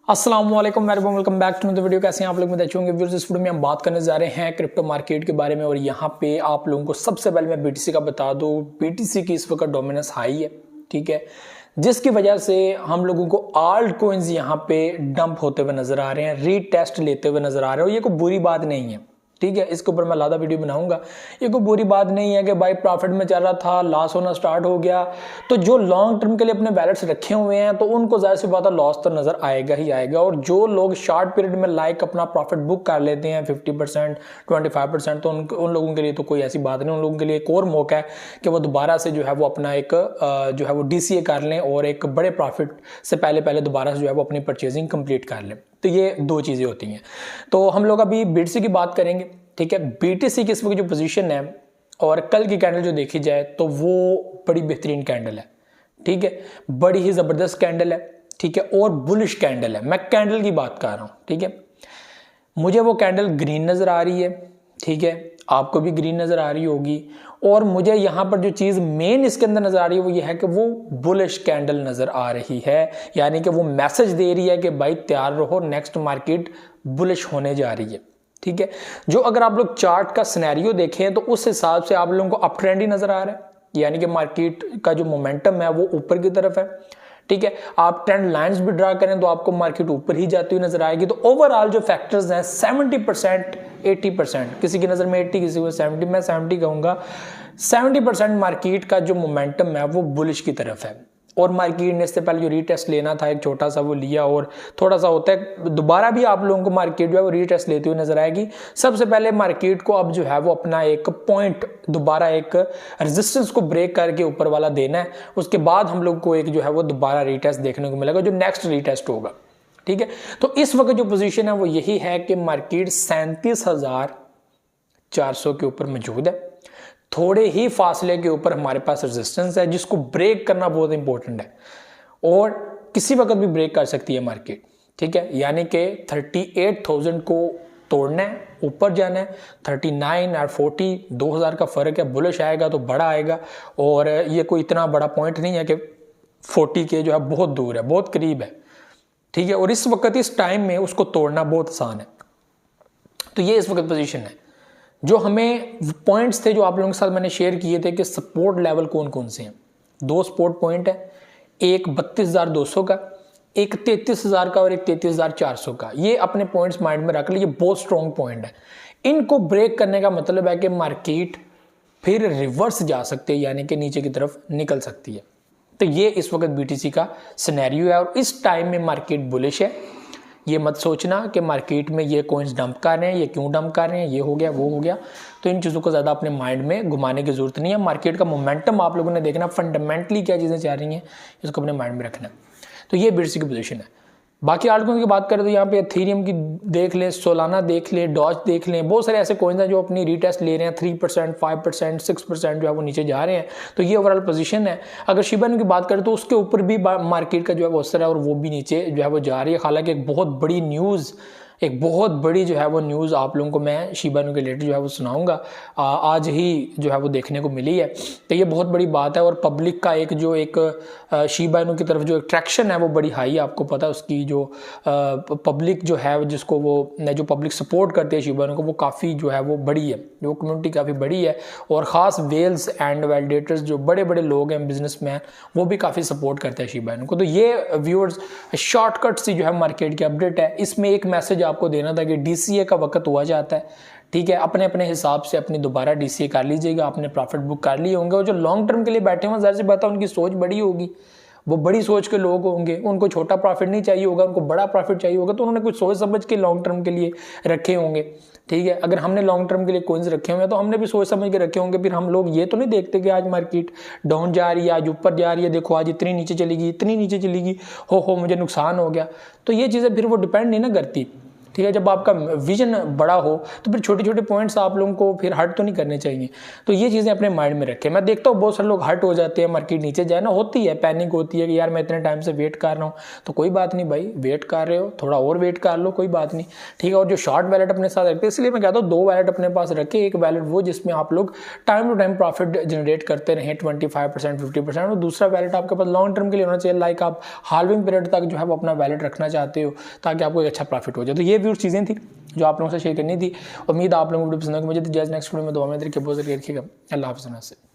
अस्सलाम वालेकुम welcome back to the video. कैसे हैं आप लोग? मैं अच्छे होंगे। व्यूअर्स, इस वीडियो में हम बात करने जा रहे हैं क्रिप्टो मार्केट के बारे में और यहाँ पे आप लोगों को सबसे पहले मैं बीटीसी का बता दूं। बीटीसी की इस वक्त डोमिनेंस हाई है, ठीक है, जिसकी वजह से हम लोगों को आल्ट कोइंस यहाँ पे डंप होते हुए नजर आ रहे हैं, रीटेस्ट लेते हुए नजर आ रहे हैं और ये कोई बुरी बात नहीं है, ठीक है। इसके ऊपर मैं लादा वीडियो बनाऊंगा। ये कोई बुरी बात नहीं है कि भाई प्रॉफिट में चल रहा था, लॉस होना स्टार्ट हो गया, तो जो लॉन्ग टर्म के लिए अपने वैलेट्स रखे हुए हैं तो उनको जाहिर सी बात है लॉस तो नजर आएगा ही आएगा। और जो लोग शॉर्ट पीरियड में लाइक अपना प्रॉफिट बुक कर लेते हैं 50% 25%, तो उन लोगों के लिए तो कोई ऐसी बात नहीं। उन लोगों के लिए एक और मौका है कि वो दोबारा से जो है वो अपना एक जो है वो डीसीए कर लें और एक बड़े प्रॉफिट से पहले दोबारा से जो है वो अपनी परचेजिंग कंप्लीट कर लें। तो ये दो चीजें होती हैं। तो हम लोग अभी बीटीसी की बात करेंगे, ठीक है। बीटीसी की इस वक्त जो पोजीशन है और कल की कैंडल जो देखी जाए तो वो बड़ी बेहतरीन कैंडल है, ठीक है, बड़ी ही जबरदस्त कैंडल है, ठीक है, और बुलिश कैंडल है। मैं कैंडल की बात कर रहा हूं, ठीक है। मुझे वो कैंडल ग्रीन नजर आ रही है, ठीक है, आपको भी ग्रीन नजर आ रही होगी। और मुझे यहां पर जो चीज मेन इसके अंदर नजर आ रही है वो ये है कि वो बुलिश कैंडल नजर आ रही है, यानी कि वो मैसेज दे रही है कि भाई तैयार रहो, नेक्स्ट मार्केट बुलिश होने जा रही है, ठीक है। जो अगर आप लोग चार्ट का सिनेरियो देखें तो उस हिसाब से आप लोगों को अप ट्रेंड ही नजर आ रहा है, यानी कि मार्केट का जो मोमेंटम है वो ऊपर की तरफ है, ठीक है। आप ट्रेंड लाइंस भी ड्रा करें तो आपको मार्केट ऊपर ही जाती हुई नजर आएगी। तो ओवरऑल जो फैक्टर्स हैं 70% 80%, किसी की नजर में 80, किसी को 70, मैं 70 कहूंगा। 70% मार्केट का जो मोमेंटम है वो बुलिश की तरफ है और मार्केट ने इससे पहले जो रीटेस्ट लेना था एक छोटा सा वो लिया और थोड़ा सा होता है दोबारा भी आप लोगों को मार्केट जो है वो रीटेस्ट लेती हुई नजर आएगी। सबसे पहले मार्केट को अब जो है वो अपना एक पॉइंट दोबारा एक रेजिस्टेंस को ब्रेक करके ऊपर वाला देना है, उसके बाद हम लोग को एक जो है वो दोबारा रीटेस्ट देखने को मिलेगा जो नेक्स्ट रीटेस्ट होगा, ठीक है। तो इस वक्त जो पोजीशन है वो यही है कि मार्केट 37,400 के ऊपर मौजूद है। थोड़े ही फासले के ऊपर हमारे पास रेजिस्टेंस है जिसको ब्रेक करना बहुत इंपॉर्टेंट है और किसी वक्त भी ब्रेक कर सकती है मार्केट, ठीक है। यानी कि 38,000 को तोड़ना है, ऊपर जाना है। 39 और 40 2000 का फर्क है, बुलिश आएगा तो बड़ा आएगा और ये कोई इतना बड़ा पॉइंट नहीं है कि 40 के जो है बहुत दूर है, बहुत करीब है, ठीक है। और इस वक्त इस टाइम में उसको तोड़ना बहुत आसान है। तो ये इस वक्त पोजीशन है। जो हमें पॉइंट्स थे जो आप लोगों के साथ मैंने शेयर किए थे कि सपोर्ट लेवल कौन कौन से हैं, दो सपोर्ट पॉइंट है, एक 32,200 का, एक 33,000 का और एक 33,400 का। ये अपने पॉइंट्स माइंड में रख लीजिए, बहुत स्ट्रॉन्ग पॉइंट है। इनको ब्रेक करने का मतलब है कि मार्केट फिर रिवर्स जा सकती है, यानी कि नीचे की तरफ निकल सकती है। तो ये इस वक्त बीटीसी का सिनेरियो है और इस टाइम में मार्केट बुलिश है। ये मत सोचना कि मार्केट में ये कॉइन्स डंप कर रहे हैं, ये क्यों डंप कर रहे हैं, ये हो गया वो हो गया, तो इन चीज़ों को ज़्यादा अपने माइंड में घुमाने की जरूरत नहीं है। मार्केट का मोमेंटम आप लोगों ने देखना, फंडामेंटली क्या चीज़ें चल रही हैं इसको अपने माइंड में रखना। तो ये बीटीसी की पोजीशन है। बाकी आल्टकॉइन की बात करें तो यहाँ पे एथेरियम की देख लें, सोलाना देख लें, डॉज देख लें, बहुत सारे ऐसे कॉइन्स हैं जो अपनी रीटेस्ट ले रहे हैं। 3%, 5%, 6% जो है वो नीचे जा रहे हैं। तो ये ओवरऑल पोजीशन है। अगर शिबा इनू की बात करें तो उसके ऊपर भी मार्केट का जो है वो असर है और वो भी नीचे जो है वो जा रही है। हालांकि एक बहुत बड़ी न्यूज़, एक बहुत बड़ी जो है वो न्यूज़ आप लोगों को मैं शिबा इनू के रिलेटेड जो है वो सुनाऊंगा, आज ही जो है वो देखने को मिली है। तो ये बहुत बड़ी बात है और पब्लिक का एक जो एक शिबा इनू की तरफ जो अट्रैक्शन है वो बड़ी हाई है। आपको पता है उसकी जो पब्लिक जो है जिसको वो जो पब्लिक सपोर्ट करती है शिबा इनू को, वो काफ़ी जो है वो बड़ी है, जो कम्युनिटी काफ़ी बड़ी है और ख़ास वेल्स एंड वैलिडेटर्स जो बड़े बड़े लोग हैं, बिजनेसमैन, वो भी काफ़ी सपोर्ट करते हैं शिबा इनू को। तो ये व्यूअर्स शॉर्टकट सी जो है मार्केट की अपडेट है। इसमें एक मैसेज आपको देना था कि डीसीए का वक्त हुआ जाता है, ठीक है। अपने अपने हिसाब से अपनी दोबारा डीसीए कर लीजिएगा, आपने प्रॉफिट बुक कर लिए होंगे और जो लॉन्ग टर्म के लिए बैठे हुए जाहिर सी बात है उनकी सोच बड़ी होगी, वो बड़ी सोच के लोग होंगे, उनको छोटा प्रॉफिट नहीं चाहिए होगा, उनको बड़ा प्रॉफिट चाहिए होगा, तो उन्होंने कुछ सोच समझ के लॉन्ग टर्म के लिए रखे होंगे, ठीक है। अगर हमने लॉन्ग टर्म के लिए कॉइन्स रखे हुए हैं तो हमने भी सोच समझ के रखे होंगे। फिर हम लोग ये तो नहीं देखते कि आज मार्केट डाउन जा रही है, आज ऊपर जा रही है, देखो आज इतनी नीचे चलेगी, इतनी नीचे चलेगी, हो मुझे नुकसान हो गया। तो ये चीज़ें फिर वो डिपेंड नहीं ना करती, ठीक है। जब आपका विजन बड़ा हो तो फिर छोटे छोटे पॉइंट्स आप लोगों को फिर हर्ट तो नहीं करने चाहिए। तो ये चीज़ें अपने माइंड में रखें। मैं देखता हूँ बहुत सारे लोग हर्ट हो जाते हैं, मार्केट नीचे जाए ना, होती है, पैनिक होती है कि यार मैं इतने टाइम से वेट कर रहा हूँ। तो कोई बात नहीं भाई, वेट कर रहे हो थोड़ा और वेट कर लो, कोई बात नहीं, ठीक है। और जो शॉर्ट वैलेट अपने साथ रखते हैं, इसलिए मैं कहता हूँ 2 वैलेट अपने पास रखें। एक वैलेट वो जिसमें आप लोग time to time profit generate करते रहें 25% 50%, और दूसरा वैलेट आपके पास लॉन्ग टर्म के लिए होना चाहिए। लाइक आप हाल्विंग पीरियड तक जो है वो अपना वैलेट रखना चाहते हो ताकि आपको एक अच्छा प्रॉफिट हो जाए। तो ये भी चीज़ें थी जो आप लोगों से शेयर करनी थी। उम्मीद आप लोगों को वीडियो पसंद आएगी। मुझे जैसे नेक्स्ट वीडियो में दुआ में रखिएगा। अल्लाह हाफ़िज़।